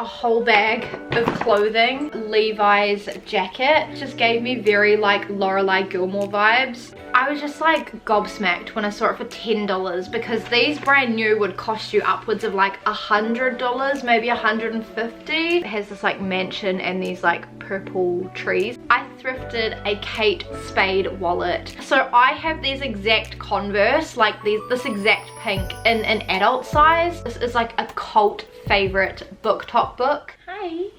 a whole bag of clothing. Levi's jacket just gave me very like Lorelai Gilmore vibes. I was just like gobsmacked when I saw it for $10 because these brand new would cost you upwards of like $100, maybe $150. It has this like mansion and these like purple trees. I thrifted a Kate Spade wallet. So I have these exact Converse, like this exact pink in an adult size. This is like a cult favorite book top book. Hi.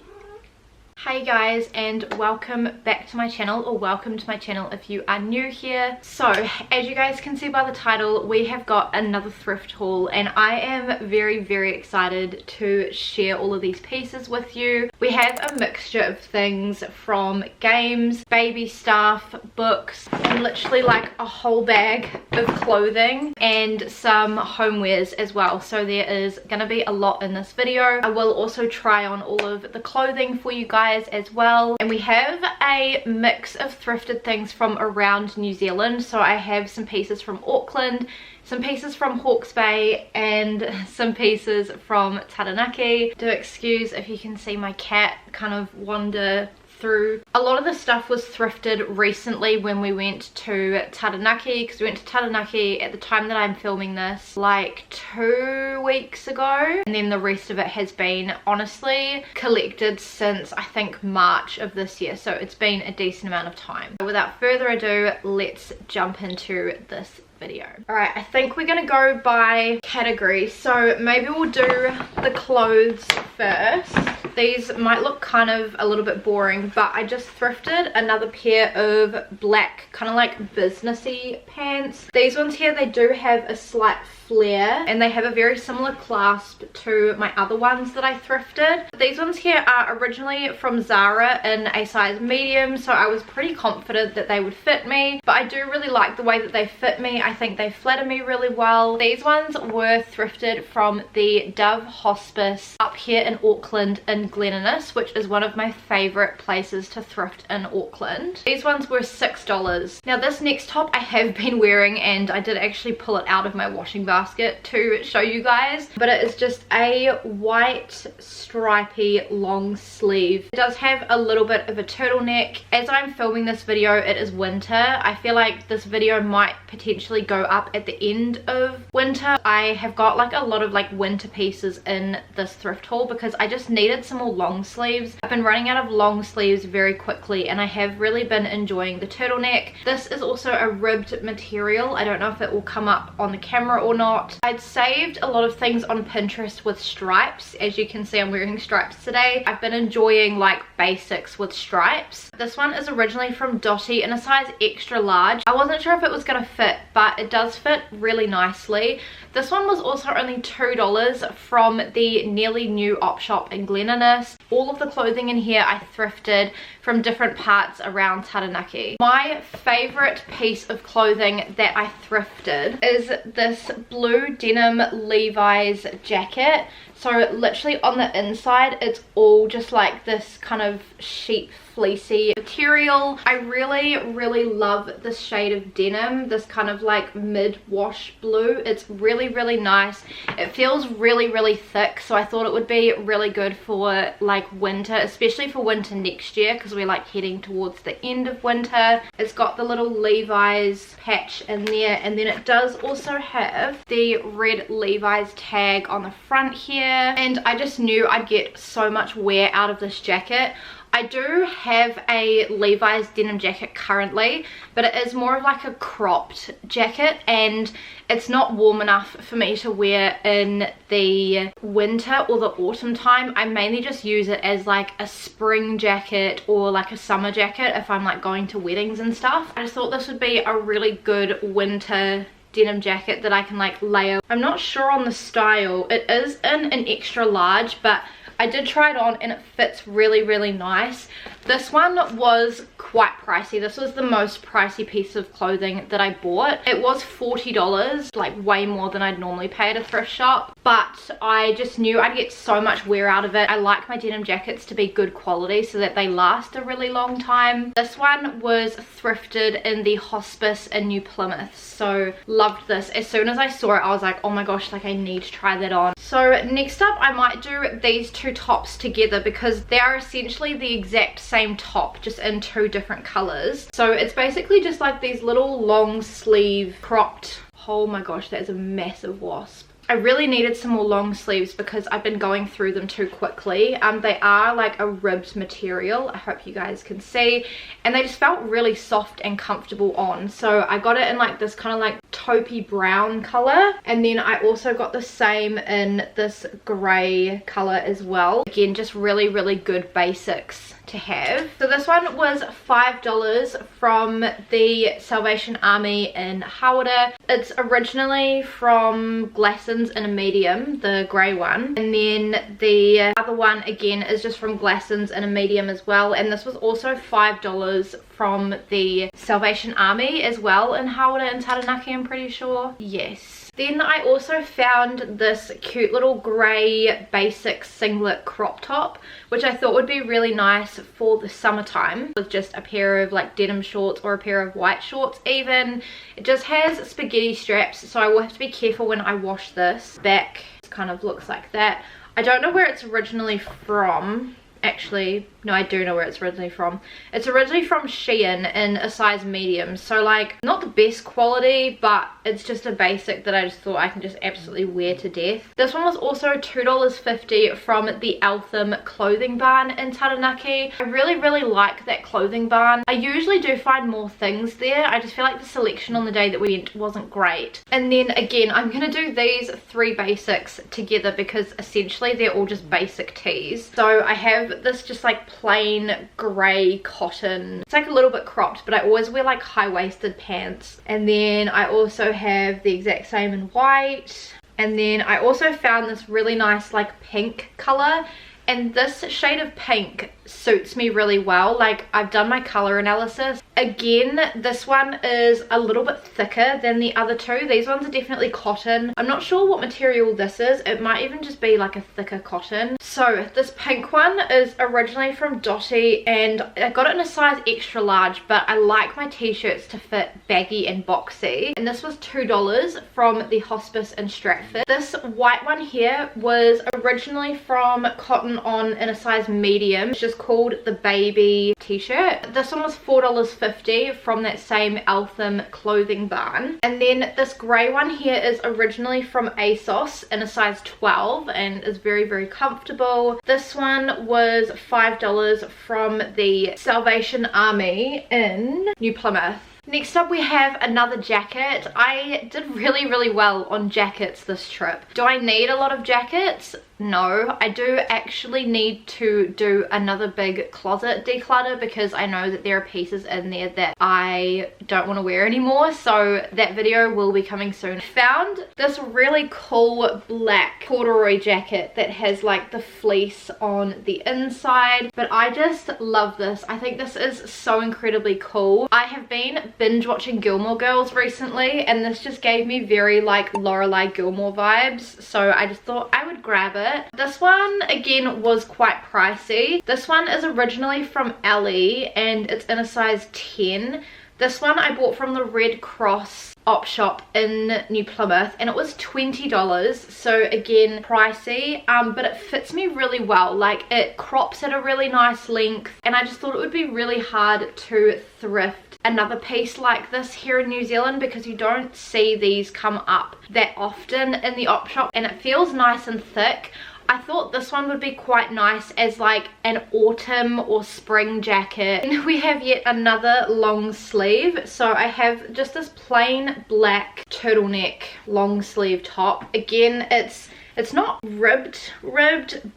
Hey guys, and welcome back to my channel, or welcome to my channel if you are new here. So as you guys can see by the title, we have got another thrift haul and I am very excited to share all of these pieces with you. We have a mixture of things from games, baby stuff, books, and literally like a whole bag of clothing and some homewares as well. So there is gonna be a lot in this video. I will also try on all of the clothing for you guys as well, and we have a mix of thrifted things from around New Zealand. So I have some pieces from Auckland, some pieces from Hawkes Bay, and some pieces from Taranaki. Do excuse if you can see my cat kind of wander through. A lot of the stuff was thrifted recently when we went to Taranaki, because we went to Taranaki at the time that I'm filming this like 2 weeks ago, and then the rest of it has been honestly collected since I think March of this year, so it's been a decent amount of time. Without further ado, let's jump into this video. Alright, I think we're gonna go by category, so maybe we'll do the clothes first. These might look kind of a little bit boring, but I just thrifted another pair of black kind of like businessy pants. These ones here, they do have a slight flare and they have a very similar clasp to my other ones that I thrifted. These ones here are originally from Zara in a size medium, so I was pretty confident that they would fit me, but I do really like the way that they fit me. I think they flatter me really well. These ones were thrifted from the Dove Hospice up here in Auckland in Glen Innes, which is one of my favorite places to thrift in Auckland. These ones were $6. Now this next top I have been wearing, and I did actually pull it out of my washing basket to show you guys, but it is just a white stripy long sleeve. It does have a little bit of a turtleneck. As I'm filming this video, it is winter. I feel like this video might potentially go up at the end of winter. I have got like a lot of like winter pieces in this thrift haul because I just needed some more long sleeves. I've been running out of long sleeves very quickly, and I have really been enjoying the turtleneck. This is also a ribbed material. I don't know if it will come up on the camera or not. I'd saved a lot of things on Pinterest with stripes. As you can see, I'm wearing stripes today. I've been enjoying like basics with stripes. This one is originally from Dottie in a size extra large. I wasn't sure if it was gonna fit, but it does fit really nicely. This one was also only $2 from the nearly new op shop in Glen Innes. All of the clothing in here I thrifted from different parts around Taranaki. My favorite piece of clothing that I thrifted is this blue denim Levi's jacket. So literally on the inside, it's all just like this kind of sheep fleecy material. I really love this shade of denim, this kind of like mid-wash blue. It's really nice. It feels really thick, so I thought it would be really good for like winter, especially for winter next year, because we're like heading towards the end of winter. It's got the little Levi's patch in there, and then it does also have the red Levi's tag on the front here, and I just knew I'd get so much wear out of this jacket. I do have a Levi's denim jacket currently, but it is more of like a cropped jacket, and it's not warm enough for me to wear in the winter or the autumn time. I mainly just use it as like a spring jacket or like a summer jacket if I'm like going to weddings and stuff. I just thought this would be a really good winter denim jacket that I can like layer. I'm not sure on the style. It is in an extra large, but I did try it on and it fits really nice. This one was quite pricey. This was the most pricey piece of clothing that I bought. It was $40, like way more than I'd normally pay at a thrift shop, but I just knew I'd get so much wear out of it. I like my denim jackets to be good quality so that they last a really long time. This one was thrifted in the Hospice in New Plymouth, so loved this. As soon as I saw it, I was like, oh my gosh, like I need to try that on. So next up, I might do these two tops together because they are essentially the exact same top, just in two different colors. So it's basically just like these little long sleeve cropped, oh my gosh, that is a massive wasp. I really needed some more long sleeves because I've been going through them too quickly. They are like a ribbed material, I hope you guys can see, and they just felt really soft and comfortable on. So I got it in like this kind of like taupey brown color, and then I also got the same in this gray color as well. Again, just really good basics to have. So this one was $5 from the Salvation Army in Hawkes. It's originally from Glassons in a medium, the grey one, and then the other one again is just from Glassons in a medium as well, and this was also $5 from the Salvation Army as well in Hawkes and Taranaki, I'm pretty sure. Yes. Then I also found this cute little grey basic singlet crop top, which I thought would be really nice for the summertime with just a pair of like denim shorts or a pair of white shorts even. It just has spaghetti straps, so I will have to be careful when I wash this. Back kind of looks like that. I don't know where it's originally from. Actually, no, I do know where it's originally from. It's originally from Shein in a size medium, so like not the best quality, but it's just a basic that I just thought I can just absolutely wear to death. This one was also $2.50 from the Eltham clothing barn in Taranaki. I really like that clothing barn. I usually do find more things there. I just feel like the selection on the day that we went wasn't great. And then again, I'm gonna do these three basics together because essentially they're all just basic tees. So I have this just like plain grey cotton, it's like a little bit cropped, but I always wear like high-waisted pants, and then I also have the exact same in white, and then I also found this really nice like pink color, and this shade of pink suits me really well. Like, I've done my color analysis. Again, this one is a little bit thicker than the other two. These ones are definitely cotton. I'm not sure what material this is. It might even just be like a thicker cotton. So this pink one is originally from Dottie, and I got it in a size extra large, but I like my t-shirts to fit baggy and boxy, and this was $2 from the Hospice in Stratford. This white one here was originally from Cotton On in a size medium. It's just called the baby t-shirt. This one was $4.50 from that same Eltham clothing barn. And then this grey one here is originally from ASOS in a size 12 and is very comfortable. This one was $5 from the Salvation Army in New Plymouth. Next up we have another jacket. I did really well on jackets this trip. Do I need a lot of jackets? No, I do actually need to do another big closet declutter because I know that there are pieces in there that I don't want to wear anymore, so that video will be coming soon. I found this really cool black corduroy jacket that has like the fleece on the inside, but I just love this. I think this is so incredibly cool. I have been binge watching Gilmore Girls recently, and this just gave me very like Lorelai Gilmore vibes, so I just thought I would grab it. This one again was quite pricey. This one is originally from Ellie and it's in a size 10. This one I bought from the Red Cross op shop in New Plymouth, and it was $20, so again pricey, but it fits me really well. Like, it crops at a really nice length, and I just thought it would be really hard to thrift another piece like this here in New Zealand because you don't see these come up that often in the op shop, and it feels nice and thick. I thought this one would be quite nice as like an autumn or spring jacket. And we have yet another long sleeve. So I have just this plain black turtleneck long sleeve top. Again, it's not ribbed,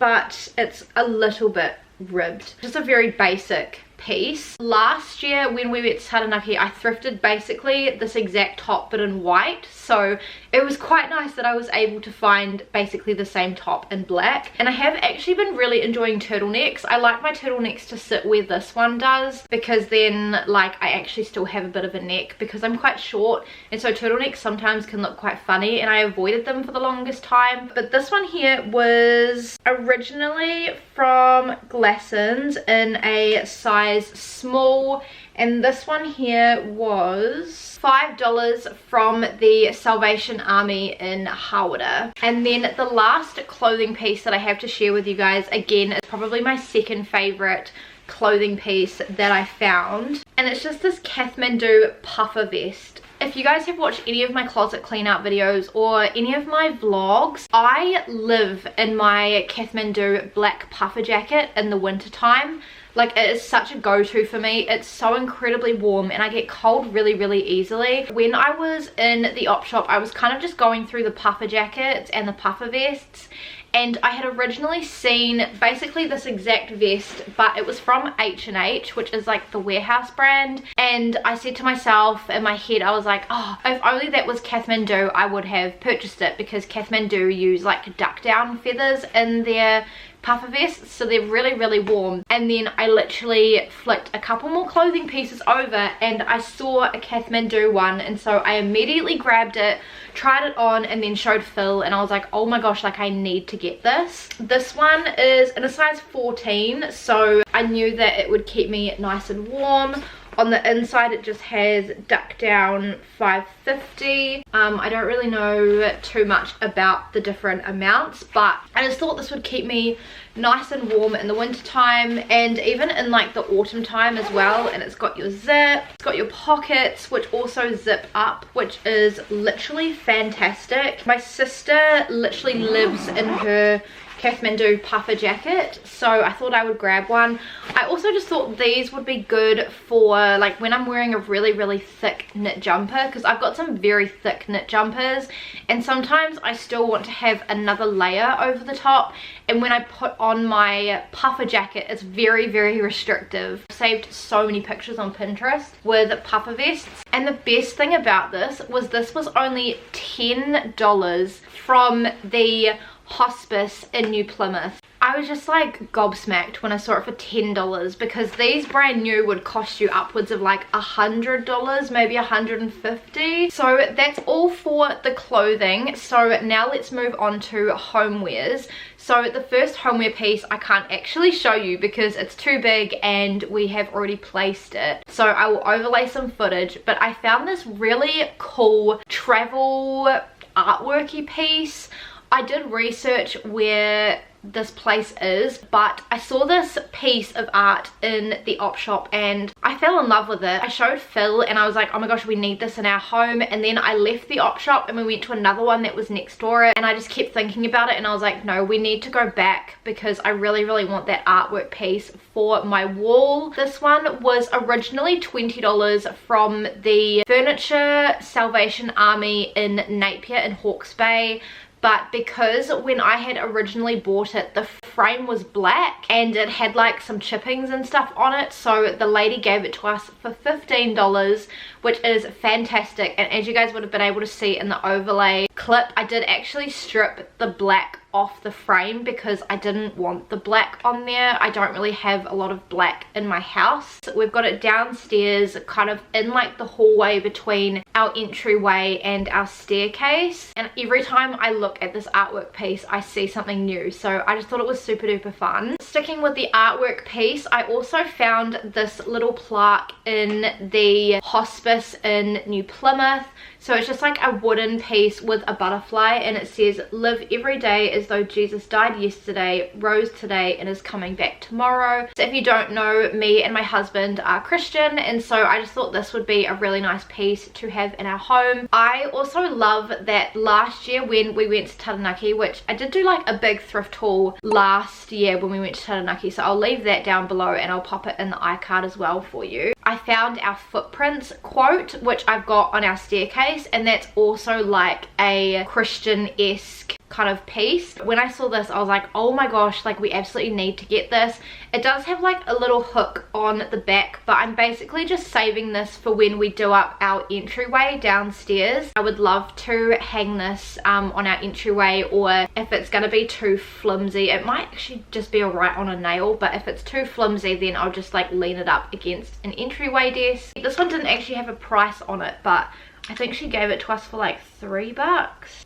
but it's a little bit ribbed. Just a very basic piece. Last year when we went to Taranaki, I thrifted basically this exact top but in white, so it was quite nice that I was able to find basically the same top in black. And I have actually been really enjoying turtlenecks. I like my turtlenecks to sit where this one does, because then like I actually still have a bit of a neck because I'm quite short, and so turtlenecks sometimes can look quite funny, and I avoided them for the longest time. But this one here was originally from Glassons in a size small, and this one here was $5 from the Salvation Army in Hawara. And then the last clothing piece that I have to share with you guys, again, is probably my second favorite clothing piece that I found, and it's just this Kathmandu puffer vest. If you guys have watched any of my closet clean out videos or any of my vlogs, I live in my Kathmandu black puffer jacket in the winter time. Like, it is such a go-to for me. It's so incredibly warm and I get cold really easily. When I was in the op shop, I was kind of just going through the puffer jackets and the puffer vests, and I had originally seen basically this exact vest, but it was from H&H, which is like the warehouse brand. And I said to myself in my head, I was like, oh, if only that was Kathmandu, I would have purchased it, because Kathmandu use like duck down feathers in their puffer vests, so they're really warm. And then I literally flicked a couple more clothing pieces over and I saw a Kathmandu one, and so I immediately grabbed it, tried it on, and then showed Phil, and I was like, oh my gosh, like I need to get this. This one is in a size 14, so I knew that it would keep me nice and warm. On the inside it just has duck down 550. I don't really know too much about the different amounts, but I just thought this would keep me nice and warm in the winter time and even in like the autumn time as well. And it's got your zip, it's got your pockets which also zip up, which is literally fantastic. My sister literally lives in her Kathmandu puffer jacket, so I thought I would grab one. I also just thought these would be good for like when I'm wearing a really thick knit jumper, because I've got some very thick knit jumpers and sometimes I still want to have another layer over the top, and when I put on my puffer jacket it's very restrictive. I've saved so many pictures on Pinterest with puffer vests, and the best thing about this was only $10 from the Hospice in New Plymouth. I was just like gobsmacked when I saw it for $10, because these brand new would cost you upwards of like $100, maybe $150. So that's all for the clothing. So now let's move on to homewares. So the first homeware piece I can't actually show you because it's too big and we have already placed it, so I will overlay some footage. But I found this really cool travel artworky piece. I did research where this place is, but I saw this piece of art in the op shop and I fell in love with it. I showed Phil and I was like, oh my gosh, we need this in our home. And then I left the op shop and we went to another one that was next door, and I just kept thinking about it and I was like, no, we need to go back because I really want that artwork piece for my wall. This one was originally $20 from the Furniture Salvation Army in Napier in Hawkes Bay. But because when I had originally bought it, the frame was black and it had like some chippings and stuff on it, so the lady gave it to us for $15, which is fantastic. And as you guys would have been able to see in the overlay clip, I did actually strip the black off the frame because I didn't want the black on there. I don't really have a lot of black in my house. We've got it downstairs, kind of in like the hallway between our entryway and our staircase, and every time I look at this artwork piece I see something new, so I just thought it was super duper fun. Sticking with the artwork piece, I also found this little plaque in the Hospice in New Plymouth. So it's just like a wooden piece with a butterfly, and it says, live every day as though Jesus died yesterday, rose today, and is coming back tomorrow. So if you don't know, me and my husband are Christian, and so I just thought this would be a really nice piece to have in our home. I also love that last year when we went to Taranaki, which I did do like a big thrift haul last year when we went to Taranaki, so I'll leave that down below and I'll pop it in the iCard as well for you. I found our footprints quote, which I've got on our staircase, and that's also like a Christian-esque kind of piece. When I saw this I was like, oh my gosh, like we absolutely need to get this. It does have like a little hook on the back, but I'm basically just saving this for when we do up our entryway downstairs. I would love to hang this on our entryway, or if it's gonna be too flimsy, it might actually just be alright on a nail, but if it's too flimsy then I'll just like lean it up against an entryway desk. This one didn't actually have a price on it, but I think she gave it to us for like $3.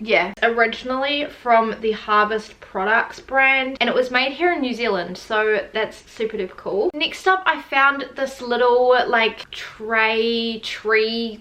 Yeah, originally from the Harvest Products brand, and it was made here in New Zealand, so that's super duper cool. Next up, I found this little like tree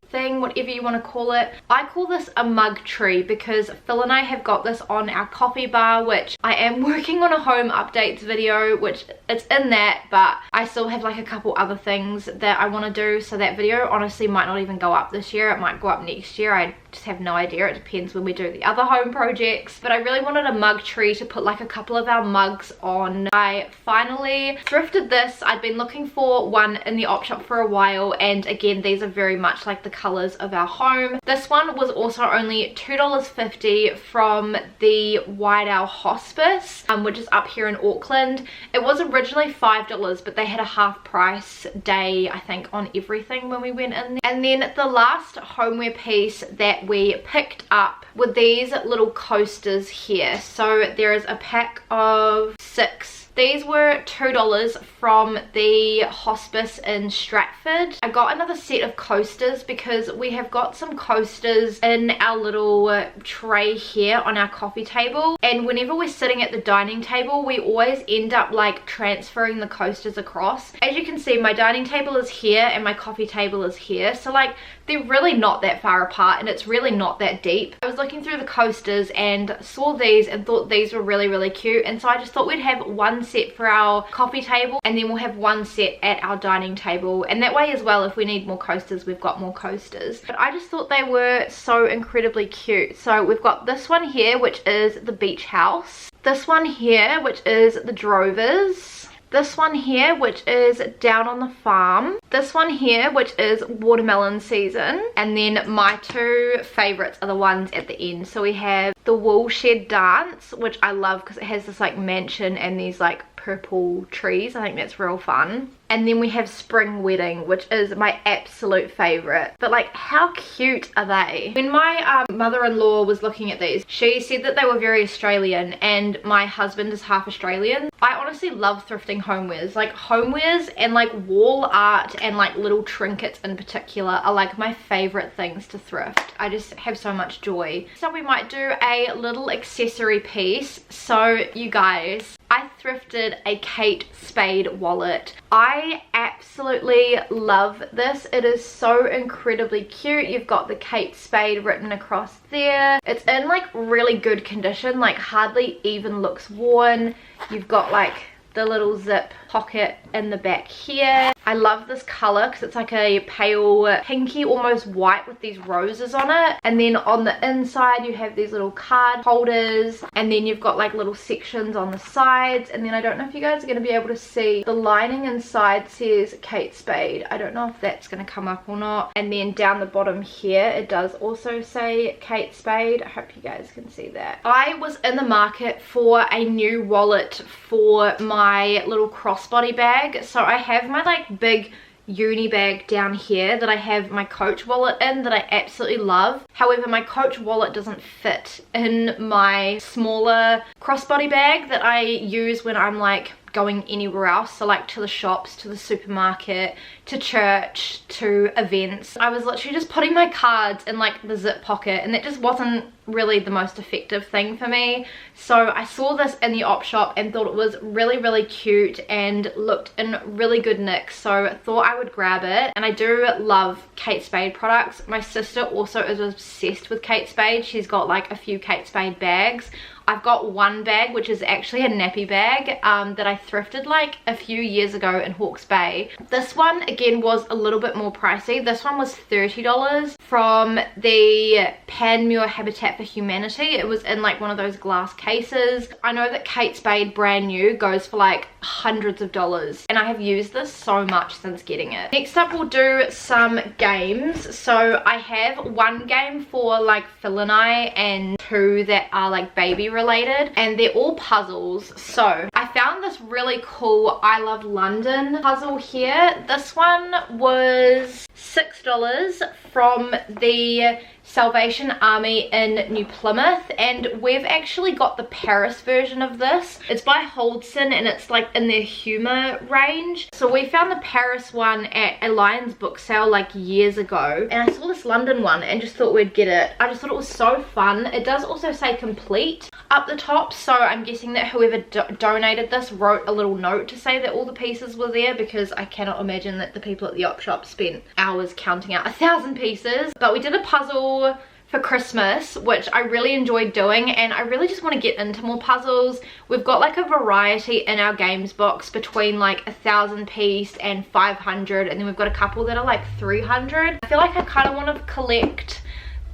thing, whatever you want to call it. I call this a mug tree because Phil and I have got this on our coffee bar, which I am working on a home updates video, which it's in that, but I still have like a couple other things that I want to do, so that video honestly might not even go up this year. It might go up next year. I just have no idea. It depends when we do the other home projects, but I really wanted a mug tree to put like a couple of our mugs on. I finally thrifted this. I'd been looking for one in the op shop for a while, and again, these are very much like the colors of our home. This one was also only $2.50 from the White Owl Hospice, which is up here in Auckland. It was originally $5, but they had a half price day, I think, on everything when we went in there. And then the last homeware piece that we picked up were these little coasters here. So there is a pack of 6. These were $2 from the hospice in Stratford. I got another set of coasters because we have got some coasters in our little tray here on our coffee table, and whenever we're sitting at the dining table, we always end up like transferring the coasters across. As you can see, my dining table is here and my coffee table is here, so like they're really not that far apart and it's really not that deep. I was looking through the coasters and saw these and thought these were really cute, and so I just thought we'd have one set for our coffee table and then we'll have one set at our dining table, and that way as well, if we need more coasters, we've got more coasters. But I just thought they were so incredibly cute. So we've got this one here, which is the beach house, this one here, which is the drovers, this one here, which is down on the farm, this one here, which is watermelon season, and then my two favorites are the ones at the end. So we have the woolshed dance, which I love because it has this like mansion and these like purple trees. I think that's real fun. And then we have spring wedding, which is my absolute favorite. But like, how cute are they? When my mother-in-law was looking at these, she said that they were very Australian, and my husband is half Australian. I honestly love thrifting homewares. Like homewares and like wall art and like little trinkets in particular are like my favorite things to thrift. I just have so much joy. So we might do a little accessory piece. So you guys, I thrifted a Kate Spade wallet. I absolutely love this. It is so incredibly cute. You've got the Kate Spade written across there. It's in like really good condition, like hardly even looks worn. You've got like the little zip pocket in the back here. I love this color because it's like a pale pinky, almost white with these roses on it. And then on the inside you have these little card holders, and then you've got like little sections on the sides. And then I don't know if you guys are going to be able to see, the lining inside says Kate Spade. I don't know if that's going to come up or not. And then down the bottom here it does also say Kate Spade. I hope you guys can see that. I was in the market for a new wallet for my little crossbody bag. So I have my like big uni bag down here that I have my Coach wallet in that I absolutely love. However, my Coach wallet doesn't fit in my smaller crossbody bag that I use when I'm like going anywhere else, so like to the shops, to the supermarket, to church, to events. I was literally just putting my cards in like the zip pocket, and that just wasn't really the most effective thing for me. So I saw this in the op shop and thought it was really cute and looked in really good nick, so thought I would grab it. And I do love Kate Spade products. My sister also is obsessed with Kate Spade. She's got like a few Kate Spade bags. I've got one bag which is actually a nappy bag that I thrifted like a few years ago in Hawkes Bay. This one again was a little bit more pricey. This one was $30 from the Panmure Habitat for Humanity. It was in like one of those glass cases. I know that Kate Spade brand new goes for like hundreds of dollars, and I have used this so much since getting it. Next up we'll do some games. So I have one game for like Phil and I, and two that are like baby related, and they're all puzzles. So I I found this really cool I Love London puzzle here. This one was $6 from the Salvation Army in New Plymouth, and we've actually got the Paris version of this. It's by Holdson and it's like in their humour range. So we found the Paris one at a Lions book sale like years ago, and I saw this London one and just thought we'd get it. I just thought it was so fun. It does also say complete up the top, so I'm guessing that whoever donated this wrote a little note to say that all the pieces were there, because I cannot imagine that the people at the op shop spent hours counting out 1,000 pieces. But we did a puzzle for Christmas, which I really enjoyed doing, and I really just want to get into more puzzles. We've got like a variety in our games box between like 1,000 piece and 500, and then we've got a couple that are like 300. I feel like I kind of want to collect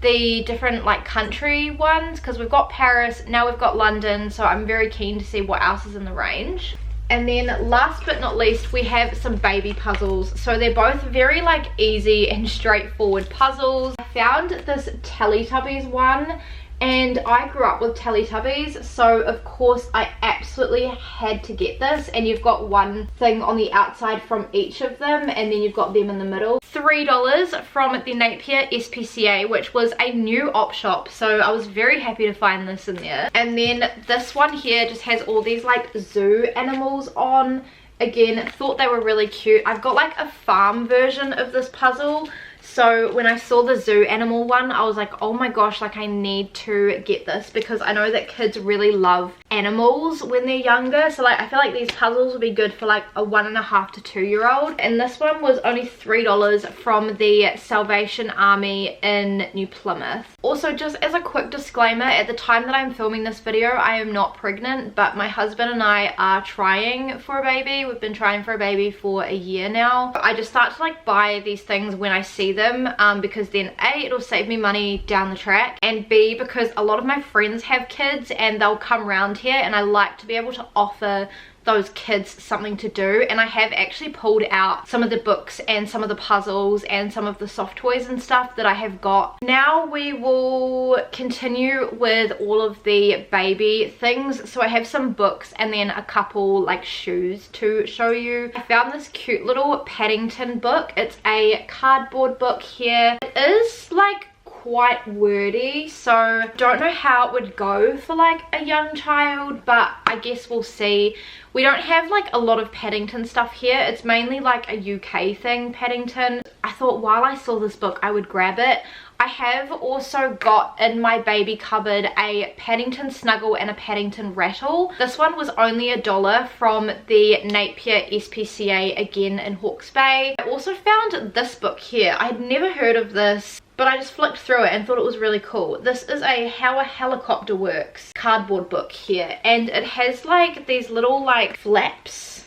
the different like country ones, because we've got Paris, now we've got London, so I'm very keen to see what else is in the range. And then last but not least, we have some baby puzzles. So they're both very like easy and straightforward puzzles. I found this Teletubbies one, and I grew up with Teletubbies, so of course I absolutely had to get this. And you've got one thing on the outside from each of them, and then you've got them in the middle. $3 from the Napier SPCA, which was a new op shop, so I was very happy to find this in there. And then this one here just has all these like zoo animals on. Again, thought they were really cute. I've got like a farm version of this puzzle, so when I saw the zoo animal one, I was like, oh my gosh, like I need to get this, because I know that kids really love animals when they're younger. So like I feel like these puzzles would be good for like a 1.5 to 2-year-old. And this one was only $3 from the Salvation Army in New Plymouth. Also, just as a quick disclaimer, at the time that I'm filming this video, I am not pregnant, but my husband and I are trying for a baby. We've been trying for a baby for a year now. I just start to like buy these things when I see them, because then A, it'll save me money down the track, and B, because a lot of my friends have kids and they'll come around here, and I like to be able to offer those kids something to do. And I have actually pulled out some of the books and some of the puzzles and some of the soft toys and stuff that I have got. Now we will continue with all of the baby things. So I have some books and then a couple like shoes to show you. I found this cute little Paddington book. It's a cardboard book here. It is like quite wordy, so don't know how it would go for like a young child, but I guess we'll see. We don't have like a lot of Paddington stuff here. It's mainly like a UK thing, Paddington. I thought while I saw this book I would grab it. I have also got in my baby cupboard a Paddington Snuggle and a Paddington Rattle. This one was only $1 from the Napier SPCA, again in Hawkes Bay. I also found this book here. I had never heard of this, but I just flicked through it and thought it was really cool. This is a How a Helicopter Works cardboard book here, and it has like these little like flaps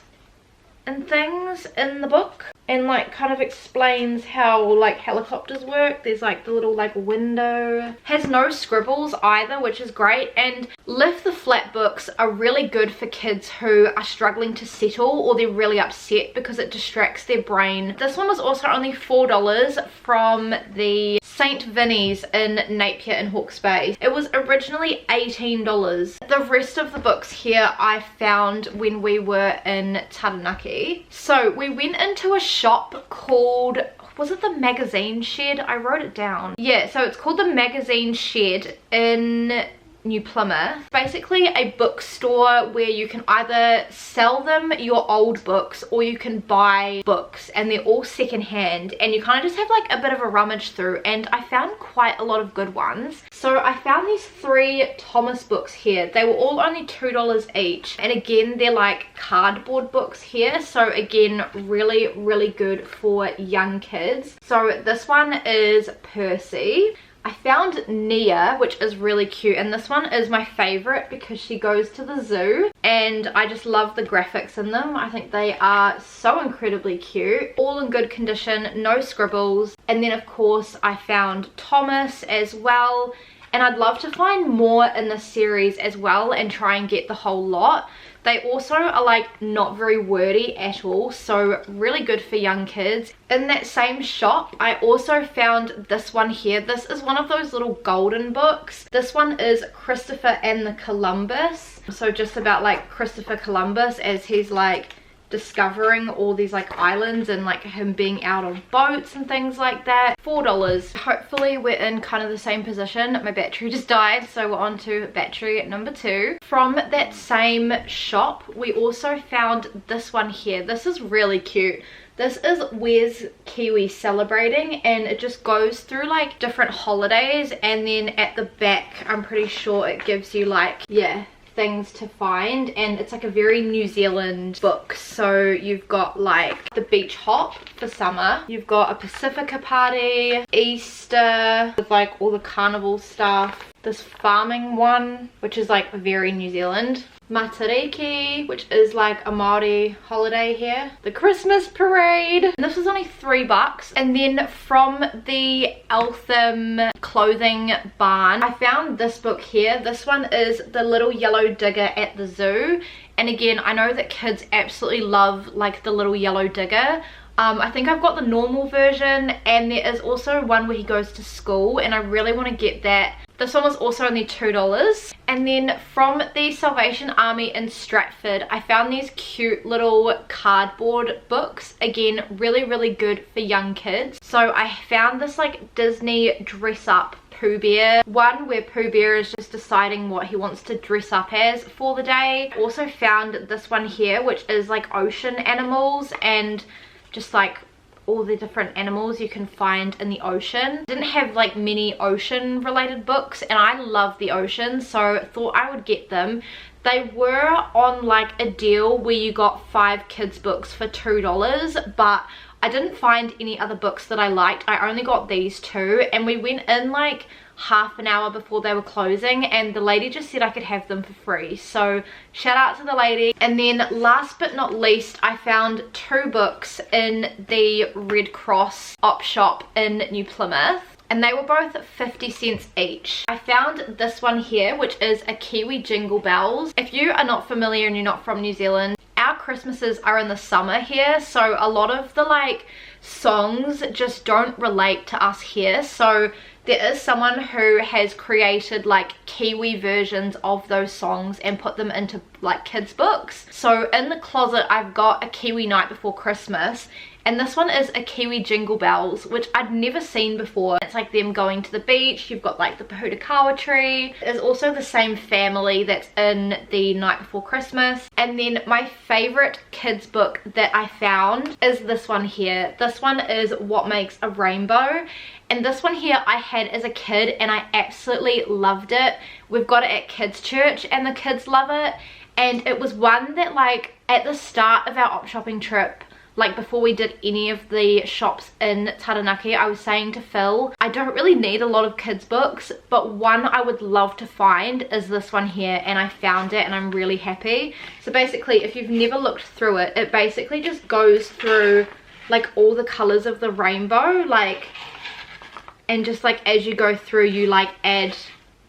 and things in the book, and like kind of explains how like helicopters work. There's like the little like window. Has no scribbles either, which is great. And lift the flat books are really good for kids who are struggling to settle, or they're really upset, because it distracts their brain. This one was also only $4 from the St. Vinny's in Napier in Hawkes Bay. It was originally $18. The rest of the books here I found when we were in Taranaki. So we went into a shop called, was it the Magazine Shed? I wrote it down. Yeah, so it's called the Magazine Shed in New Plymouth. Basically a bookstore where you can either sell them your old books, or you can buy books, and they're all secondhand, and you kind of just have like a bit of a rummage through, and I found quite a lot of good ones. So I found these 3 Thomas books here. They were all only $2 each, and again they're like cardboard books here, so again really good for young kids. So this one is Percy. I found Nia, which is really cute, and this one is my favorite because she goes to the zoo, and I just love the graphics in them. I think they are so incredibly cute. All in good condition, no scribbles. And then of course I found Thomas as well, and I'd love to find more in this series as well and try and get the whole lot. They also are like not very wordy at all, so really good for young kids. In that same shop I also found this one here. This is one of those little golden books. This one is Christopher and the Columbus. So just about like Christopher Columbus as he's like discovering all these like islands and like him being out on boats and things like that. $4. Hopefully we're in kind of the same position. My battery just died, so we're on to battery at number 2. From that same shop we also found this one here. This is really cute. This is Where's Kiwi Celebrating, and it just goes through like different holidays, and then at the back I'm pretty sure it gives you like, yeah, things to find, and it's like a very New Zealand book. So you've got like the beach hop for summer, you've got a Pacifica party, Easter with like all the carnival stuff, this farming one which is like very New Zealand, Matariki, which is like a Māori holiday here, the Christmas parade, and this was only $3. And then from the Eltham clothing barn I found this book here. This one is The Little Yellow Digger at the Zoo, and again I know that kids absolutely love like The Little Yellow Digger. I think I've got the normal version, and there is also one where he goes to school, and I really want to get that. This one was also only $2. And then from the Salvation Army in Stratford I found these cute little cardboard books. Again, really good for young kids. So I found this like Disney dress up Pooh Bear one where Pooh Bear is just deciding what he wants to dress up as for the day. Also found this one here which is like ocean animals and just like all the different animals you can find in the ocean. Didn't have like many ocean related books, and I love the ocean, so thought I would get them. They were on like a deal where you got 5 kids books for $2, but I didn't find any other books that I liked. I only got these 2, and we went in like half an hour before they were closing, and the lady just said I could have them for free, so shout out to the lady. And then last but not least I found 2 books in the Red Cross op shop in New Plymouth, and they were both 50 cents each. I found this one here which is a Kiwi Jingle Bells. If you are not familiar and you're not from New Zealand, our Christmases are in the summer here, so a lot of the like songs just don't relate to us here. So there is someone who has created like Kiwi versions of those songs and put them into like kids books. So in the closet I've got a Kiwi Night Before Christmas, and this one is a Kiwi Jingle Bells, which I'd never seen before. It's like them going to the beach, you've got like the Pahutakawa tree. It's also the same family that's in the Night Before Christmas. And then my favorite kids book that I found is this one here. This one is What Makes a Rainbow. And this one here I had as a kid and I absolutely loved it. We've got it at kids church and the kids love it. And it was one that like at the start of our op shopping trip, like before we did any of the shops in Taranaki, I was saying to Phil, I don't really need a lot of kids books, but one I would love to find is this one here, and I found it and I'm really happy. So basically if you've never looked through it, it basically just goes through like all the colors of the rainbow, like, and just like as you go through you like add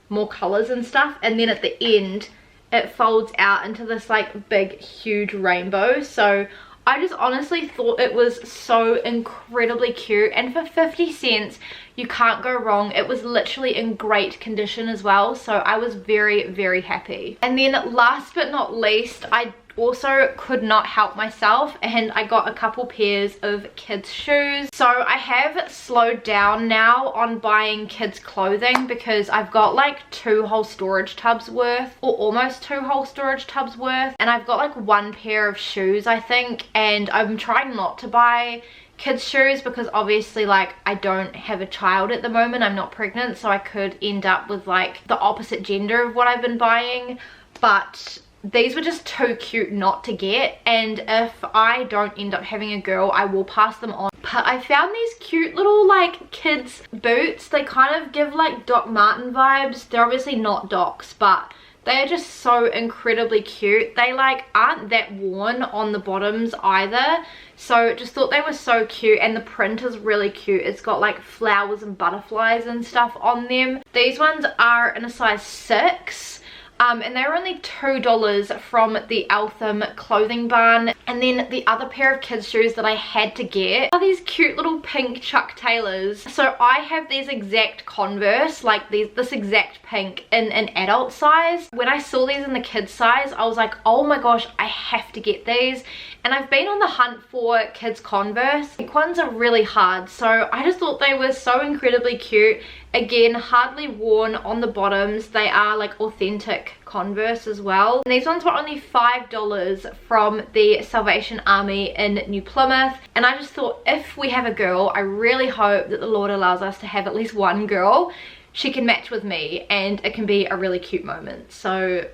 more colors and stuff, and then at the end it folds out into this like big huge rainbow. So I just honestly thought it was so incredibly cute, and for 50 cents you can't go wrong. It was literally in great condition as well, so I was very happy. And then last but not least, I also could not help myself and I got a couple pairs of kids shoes. So I have slowed down now on buying kids clothing because I've got like 2 whole storage tubs worth, or almost 2 whole storage tubs worth, and I've got like 1 pair of shoes I think, and I'm trying not to buy kids shoes because obviously like I don't have a child at the moment, I'm not pregnant, so I could end up with like the opposite gender of what I've been buying. But these were just too cute not to get, and if I don't end up having a girl I will pass them on. But I found these cute little like kids boots. They kind of give like Doc Marten vibes. They're obviously not Docs, but they are just so incredibly cute. They like aren't that worn on the bottoms either, so just thought they were so cute, and the print is really cute. It's got like flowers and butterflies and stuff on them. These ones are in a size 6. and they were only $2 from the Eltham clothing barn. And then the other pair of kids shoes that I had to get are these cute little pink Chuck Taylors. So I have these exact Converse, like this exact pink in an adult size. When I saw these in the kids size, I was like, oh my gosh, I have to get these. And I've been on the hunt for kids Converse. Pink ones are really hard, so I just thought they were so incredibly cute. Again, hardly worn on the bottoms. They are like authentic Converse as well. And these ones were only $5 from the Salvation Army in New Plymouth. And I just thought, if we have a girl, I really hope that the Lord allows us to have at least one girl. She can match with me and it can be a really cute moment. So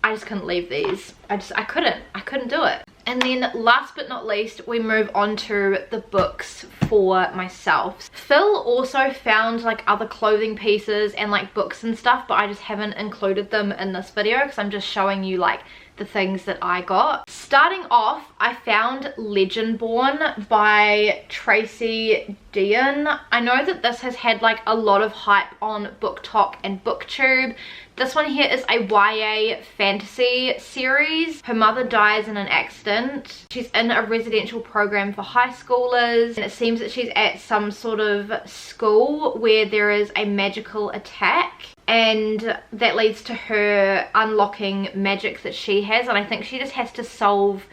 I just couldn't leave these. I couldn't do it. And then last but not least, we move on to the books for myself. Phil also found like other clothing pieces and like books and stuff, but I just haven't included them in this video because I'm just showing you like the things that I got. Starting off, I found Legendborn by Tracy Dean. I know that this has had like a lot of hype on BookTok and BookTube. This one here is a YA fantasy series. Her mother dies in an accident. She's in a residential program for high schoolers, and it seems that she's at some sort of school where there is a magical attack, and that leads to her unlocking magic that she has. And I think she just has to solve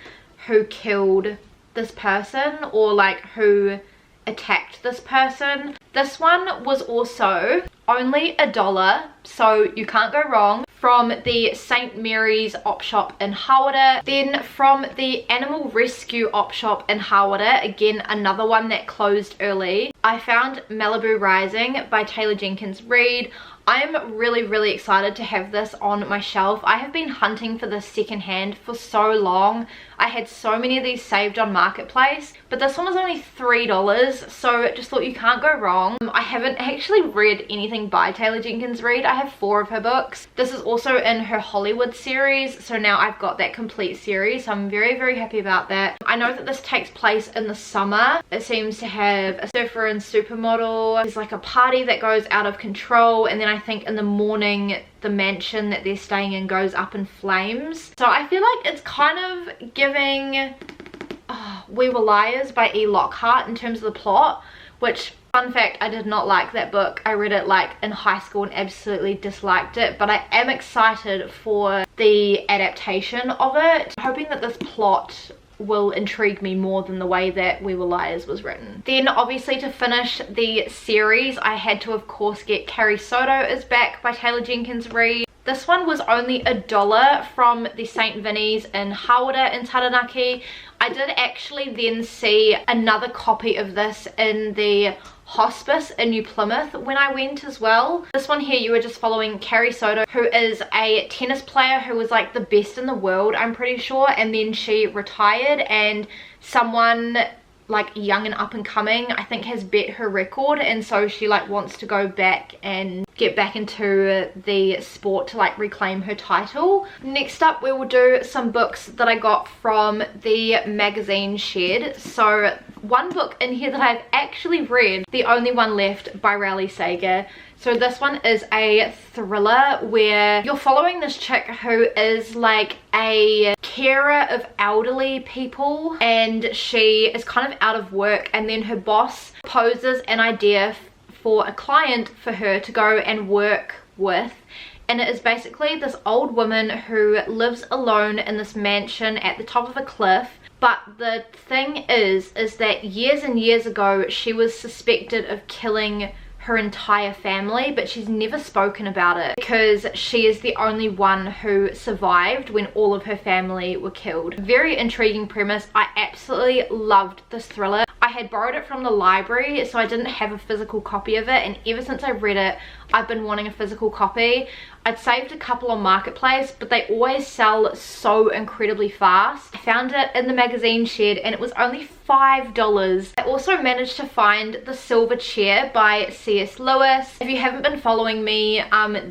who killed this person or like who attacked this person. This one was also only $1, so you can't go wrong, from the St. Mary's op shop in Hawera. Then from the Animal Rescue op shop in Hawera, again another one that closed early, I found Malibu Rising by Taylor Jenkins Reid. I'm really excited to have this on my shelf. I have been hunting for this secondhand for so long. I had so many of these saved on Marketplace, but this one was only $3, so just thought you can't go wrong. I haven't actually read anything by Taylor Jenkins Reid. I have 4 of her books. This is also in her Hollywood series, so now I've got that complete series, so I'm very happy about that. I know that this takes place in the summer. It seems to have a surfer and supermodel. There's like a party that goes out of control, and then I think in the morning the mansion that they're staying in goes up in flames. So I feel like it's kind of giving We Were Liars by E. Lockhart in terms of the plot, which, fun fact, I did not like that book. I read it like in high school and absolutely disliked it, but I am excited for the adaptation of it. I'm hoping that this plot will intrigue me more than the way that We Were Liars was written. Then obviously to finish the series, I had to of course get Carrie Soto Is Back by Taylor Jenkins Reid. This one was only $1 from the St. Vinny's in Hawera in Taranaki. I did actually then see another copy of this in the hospice in New Plymouth when I went as well. This one here, you were just following Carrie Soto, who is a tennis player who was like the best in the world, I'm pretty sure, and then she retired, and someone like young and up and coming, I think, has bet her record, and so she like wants to go back and get back into the sport to like reclaim her title. Next up, we will do some books that I got from the magazine shed. So one book in here that I've actually read, The Only One Left by Raleigh Sager. So this one is a thriller where you're following this chick who is like a carer of elderly people, and she is kind of out of work, and then her boss poses an idea for a client for her to go and work with. And it is basically this old woman who lives alone in this mansion at the top of a cliff. But the thing is that years and years ago she was suspected of killing her entire family, but she's never spoken about it because she is the only one who survived when all of her family were killed. Very intriguing premise. I absolutely loved this thriller. I had borrowed it from the library, so I didn't have a physical copy of it, and ever since I read it, I've been wanting a physical copy. I'd saved a couple on Marketplace, but they always sell so incredibly fast. I found it in the magazine shed and it was only $5. I also managed to find The Silver Chair by C.S. Lewis. If you haven't been following me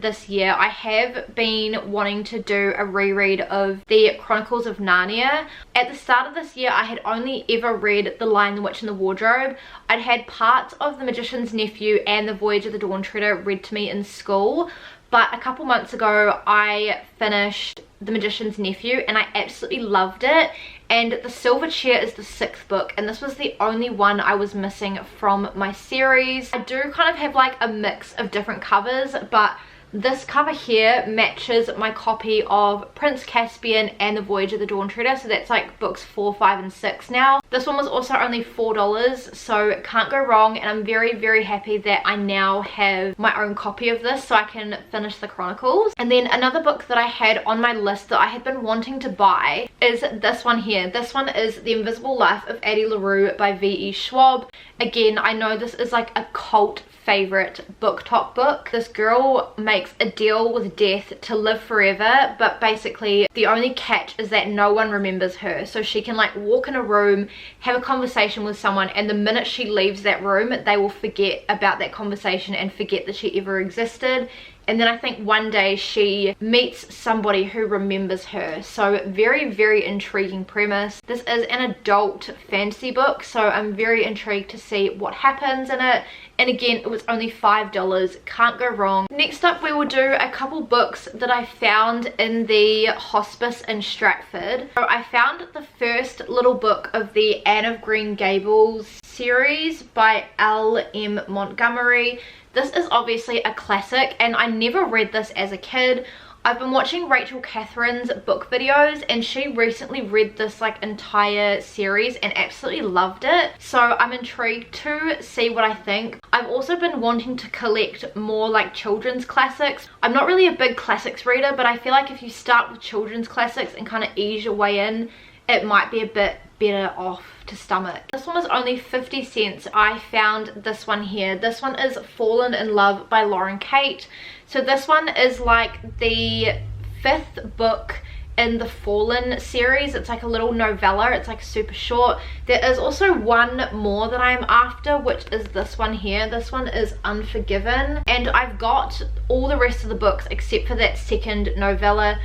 this year, I have been wanting to do a reread of the Chronicles of Narnia. At the start of this year, I had only ever read The Lion, the Witch and the Wardrobe. I'd had parts of The Magician's Nephew and The Voyage of the Dawn Treader read to me in school, but a couple months ago I finished The Magician's Nephew and I absolutely loved it. And The Silver Chair is the 6th book, and this was the only one I was missing from my series. I do kind of have like a mix of different covers, but this cover here matches my copy of Prince Caspian and The Voyage of the Dawn Treader, so that's like books 4, 5 and 6 now. This one was also only $4, so can't go wrong, and I'm very happy that I now have my own copy of this so I can finish the Chronicles. And then another book that I had on my list that I had been wanting to buy is this one here. This one is The Invisible Life of Addie LaRue by V.E. Schwab. Again, I know this is like a cult favorite BookTok book. This girl makes a deal with death to live forever, but basically the only catch is that no one remembers her. So she can like walk in a room, have a conversation with someone, and the minute she leaves that room they will forget about that conversation and forget that she ever existed. And then I think one day she meets somebody who remembers her. So very intriguing premise. This is an adult fantasy book, so I'm very intrigued to see what happens in it. And again, it was only $5, can't go wrong. Next up we will do a couple books that I found in the hospice in Stratford. So I found the first little book of the Anne of Green Gables series by L.M. Montgomery. This is obviously a classic, and I never read this as a kid. I've been watching Rachel Catherine's book videos, and she recently read this like entire series and absolutely loved it. So I'm intrigued to see what I think. I've also been wanting to collect more like children's classics. I'm not really a big classics reader, but I feel like if you start with children's classics and kind of ease your way in, it might be a bit better off to stomach. This one was only 50 cents. I found this one here. This one is Fallen in Love by Lauren Kate. So this one is like the 5th book in the Fallen series. It's like a little novella. It's like super short. There is also one more that I'm after, which is this one here. This one is Unforgiven, and I've got all the rest of the books except for that 2nd novella.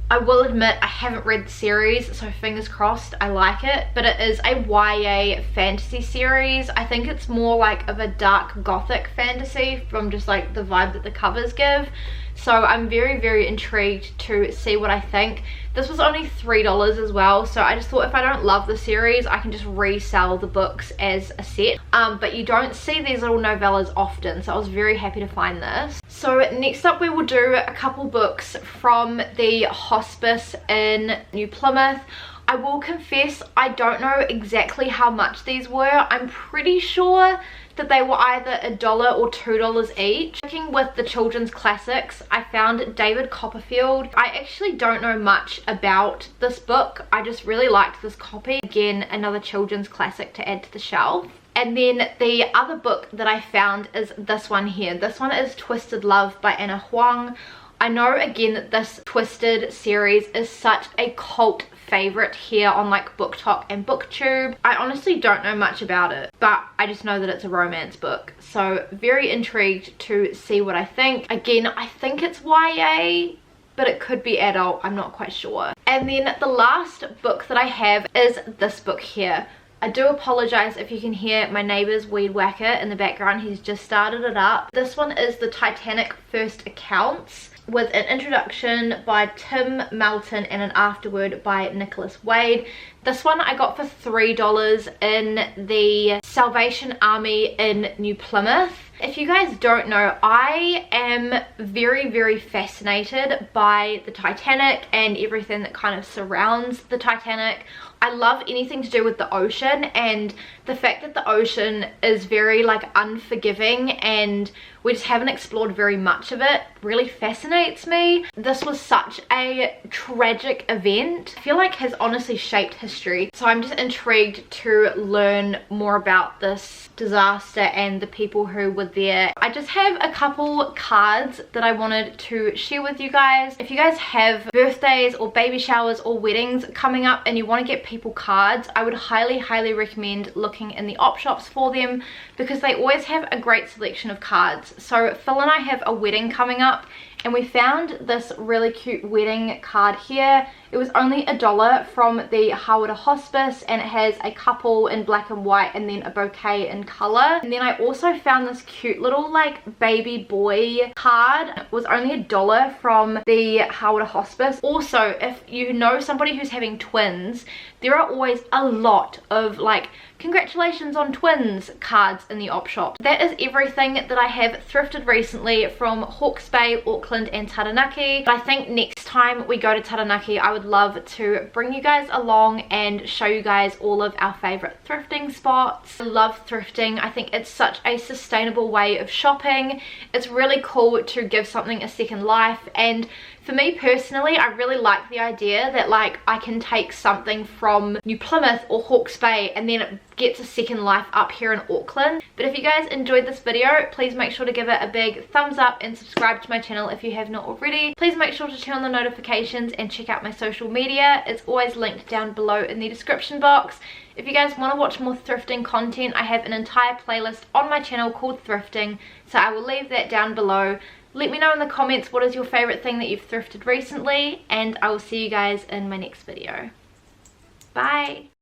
I will admit I haven't read the series, so fingers crossed I like it, but it is a YA fantasy series. I think it's more like of a dark gothic fantasy from just like the vibe that the covers give. So I'm very intrigued to see what I think. This was only $3 as well, so I just thought if I don't love the series I can just resell the books as a set. But you don't see these little novellas often, so I was very happy to find this. So next up we will do a couple books from the hospice in New Plymouth. I will confess I don't know exactly how much these were. I'm pretty sure that they were either $1 or $2 each. Looking with the children's classics, I found David Copperfield. I actually don't know much about this book. I just really liked this copy. Again, another children's classic to add to the shelf. And then the other book that I found is this one here. This one is Twisted Love by Anna Huang. I know again that this Twisted series is such a cult favorite here on like BookTok and BookTube. I honestly don't know much about it, but I just know that it's a romance book. So very intrigued to see what I think. Again, I think it's YA, but it could be adult, I'm not quite sure. And then the last book that I have is this book here. I do apologize if you can hear my neighbor's weed whacker in the background. He's just started it up. This one is The Titanic First Accounts, with an introduction by Tim Melton and an afterword by Nicholas Wade. This one I got for $3 in the Salvation Army in New Plymouth. If you guys don't know, I am very fascinated by the Titanic and everything that kind of surrounds the Titanic. I love anything to do with the ocean, and the fact that the ocean is very like unforgiving and we just haven't explored very much of it really fascinates me. This was such a tragic event. I feel like has honestly shaped history. So I'm just intrigued to learn more about this disaster and the people who were there. I just have a couple cards that I wanted to share with you guys. If you guys have birthdays or baby showers or weddings coming up and you want to get people cards, I would highly recommend looking in the op shops for them, because they always have a great selection of cards. So Phil and I have a wedding coming up, and we found this really cute wedding card here. It was only $1 from the Hawkes Hospice, and it has a couple in black and white and then a bouquet in color. And then I also found this cute little like baby boy card. It was only $1 from the Hawkes Hospice. Also, if you know somebody who's having twins, there are always a lot of like congratulations on twins cards in the op shop. That is everything that I have thrifted recently from Hawkes Bay, Auckland and Taranaki. But I think next time we go to Taranaki, I would love to bring you guys along and show you guys all of our favorite thrifting spots. I love thrifting. I think it's such a sustainable way of shopping. It's really cool to give something a second life, and for me personally, I really like the idea that like I can take something from New Plymouth or Hawkes Bay and then it gets a second life up here in Auckland. But if you guys enjoyed this video, please make sure to give it a big thumbs up and subscribe to my channel if you have not already. Please make sure to turn on the notifications and check out my social media. It's always linked down below in the description box. If you guys want to watch more thrifting content, I have an entire playlist on my channel called Thrifting, so I will leave that down below. Let me know in the comments what is your favorite thing that you've thrifted recently, and I will see you guys in my next video. Bye!